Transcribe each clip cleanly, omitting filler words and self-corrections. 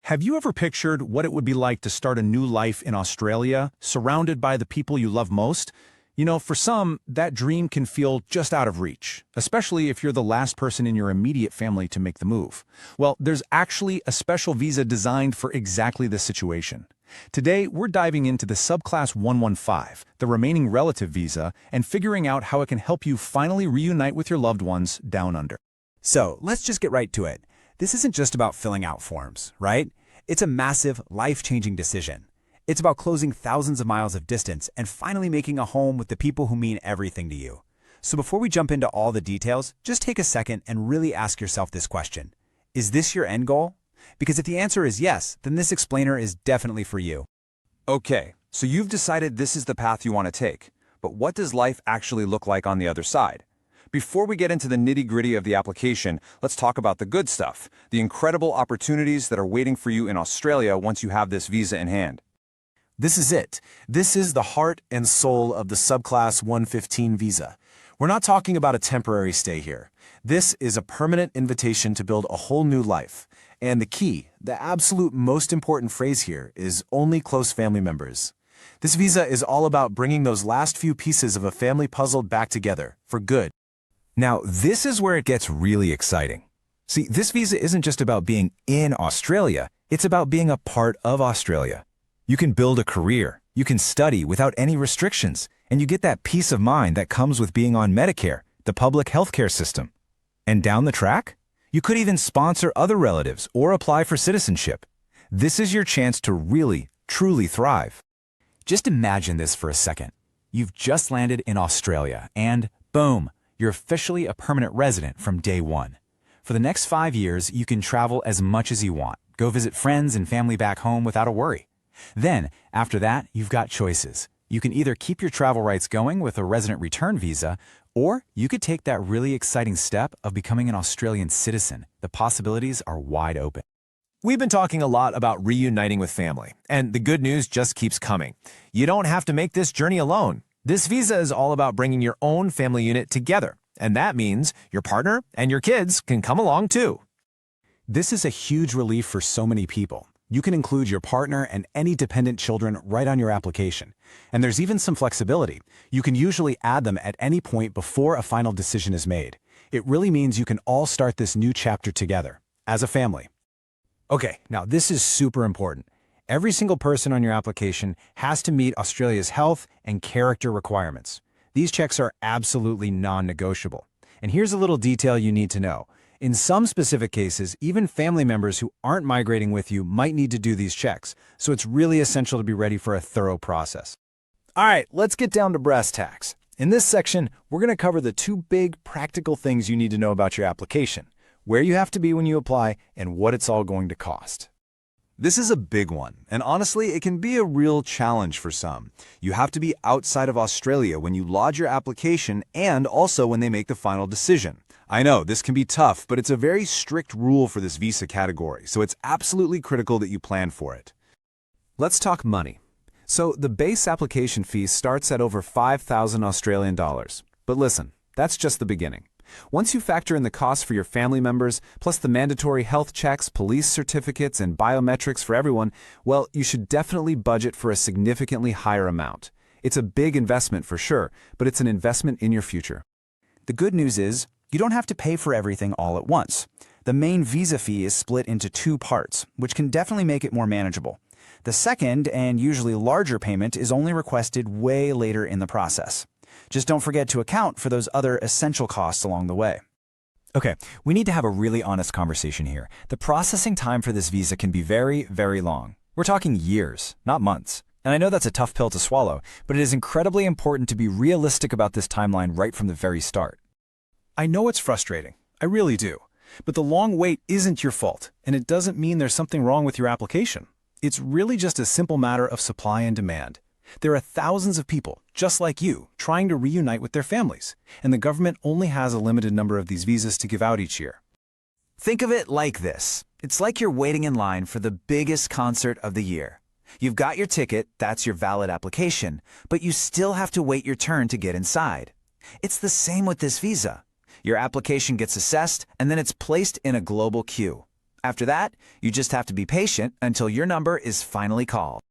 Have you ever pictured what it would be like to start a new life in Australia, surrounded by the people you love most? For some, that dream can feel just out of reach, especially if you're the last person in your immediate family to make the move. Well, there's actually a special visa designed for exactly this situation. Today, we're diving into the Subclass 115, the remaining relative visa, and figuring out how it can help you finally reunite with your loved ones down under. So let's just get right to it. This isn't just about filling out forms, right? It's a massive, life-changing decision. It's about closing thousands of miles of distance and finally making a home with the people who mean everything to you. So before we jump into all the details, just take a second and really ask yourself this question. Is this your end goal? Because if the answer is yes, then this explainer is definitely for you. Okay, so you've decided this is the path you want to take. But what does life actually look like on the other side? Before we get into the nitty-gritty of the application, let's talk about the good stuff, the incredible opportunities that are waiting for you in Australia once you have this visa in hand. This is it. This is the heart and soul of the Subclass 115 visa. We're not talking about a temporary stay here. This is a permanent invitation to build a whole new life. And the key, the absolute most important phrase here, is only close family members. This visa is all about bringing those last few pieces of a family puzzle back together, for good. Now, this is where it gets really exciting. See, this visa isn't just about being in Australia, it's about being a part of Australia. You can build a career, you can study without any restrictions, and you get that peace of mind that comes with being on Medicare, the public healthcare system. And down the track, you could even sponsor other relatives or apply for citizenship. This is your chance to really, truly thrive. Just imagine this for a second. You've just landed in Australia and boom, you're officially a permanent resident from day one. For the next 5 years, you can travel as much as you want, go visit friends and family back home without a worry. Then, after that, you've got choices. You can either keep your travel rights going with a resident return visa, or you could take that really exciting step of becoming an Australian citizen. The possibilities are wide open. We've been talking a lot about reuniting with family, and the good news just keeps coming. You don't have to make this journey alone. This visa is all about bringing your own family unit together, and that means your partner and your kids can come along too. This is a huge relief for so many people. You can include your partner and any dependent children right on your application. And there's even some flexibility. You can usually add them at any point before a final decision is made. It really means you can all start this new chapter together, as a family. Okay, now this is super important. Every single person on your application has to meet Australia's health and character requirements. These checks are absolutely non-negotiable. And here's a little detail you need to know. In some specific cases, even family members who aren't migrating with you might need to do these checks, so it's really essential to be ready for a thorough process. All right, let's get down to brass tacks. In this section, we're going to cover the two big practical things you need to know about your application, where you have to be when you apply, and what it's all going to cost. This is a big one, and honestly, it can be a real challenge for some. You have to be outside of Australia when you lodge your application and also when they make the final decision. I know, this can be tough, but it's a very strict rule for this visa category, so it's absolutely critical that you plan for it. Let's talk money. So the base application fee starts at over 5,000 Australian dollars. But listen, that's just the beginning. Once you factor in the costs for your family members, plus the mandatory health checks, police certificates, and biometrics for everyone, well, you should definitely budget for a significantly higher amount. It's a big investment for sure, but it's an investment in your future. The good news is, you don't have to pay for everything all at once. The main visa fee is split into two parts, which can definitely make it more manageable. The second, and usually larger payment, is only requested way later in the process. Just don't forget to account for those other essential costs along the way. Okay, we need to have a really honest conversation here. The processing time for this visa can be very, very long. We're talking years, not months. And I know that's a tough pill to swallow, but it is incredibly important to be realistic about this timeline right from the very start. I know it's frustrating. I really do. But the long wait isn't your fault, and it doesn't mean there's something wrong with your application. It's really just a simple matter of supply and demand. There are thousands of people, just like you, trying to reunite with their families, and the government only has a limited number of these visas to give out each year. Think of it like this. It's like you're waiting in line for the biggest concert of the year. You've got your ticket, that's your valid application, but you still have to wait your turn to get inside. It's the same with this visa. Your application gets assessed, and then it's placed in a global queue. After that, you just have to be patient until your number is finally called.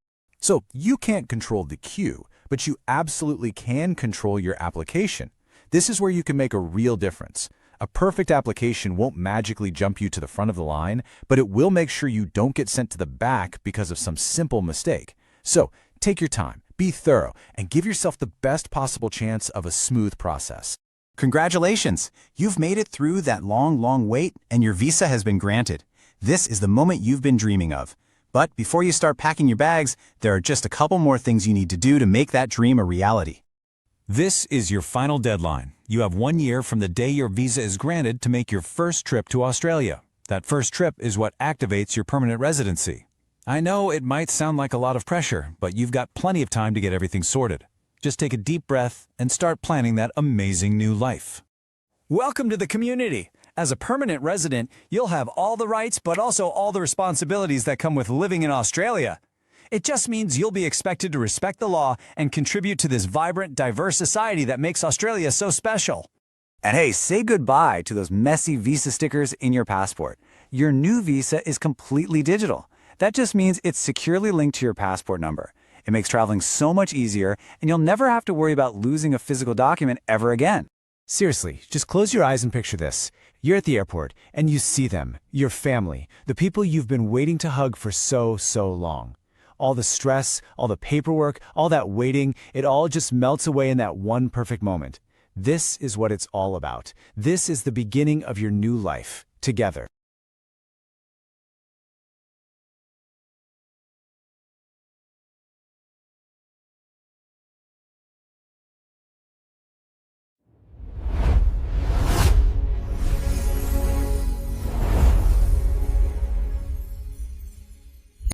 So you can't control the queue, but you absolutely can control your application. This is where you can make a real difference. A perfect application won't magically jump you to the front of the line, but it will make sure you don't get sent to the back because of some simple mistake. So take your time, be thorough, and give yourself the best possible chance of a smooth process. Congratulations! You've made it through that long wait and your visa has been granted. This is the moment you've been dreaming of. But before you start packing your bags, there are just a couple more things you need to do to make that dream a reality. This is your final deadline. You have 1 year from the day your visa is granted to make your first trip to Australia. That first trip is what activates your permanent residency. I know it might sound like a lot of pressure, but you've got plenty of time to get everything sorted. Just take a deep breath and start planning that amazing new life. Welcome to the community. As a permanent resident, you'll have all the rights but also all the responsibilities that come with living in Australia. It just means you'll be expected to respect the law and contribute to this vibrant, diverse society that makes Australia so special. And hey, say goodbye to those messy visa stickers in your passport. Your new visa is completely digital. That just means it's securely linked to your passport number. It makes traveling so much easier, and you'll never have to worry about losing a physical document ever again. Seriously, just close your eyes and picture this. You're at the airport, and you see them, your family, the people you've been waiting to hug for so long. All the stress, all the paperwork, all that waiting, it all just melts away in that one perfect moment. This is what it's all about. This is the beginning of your new life, together.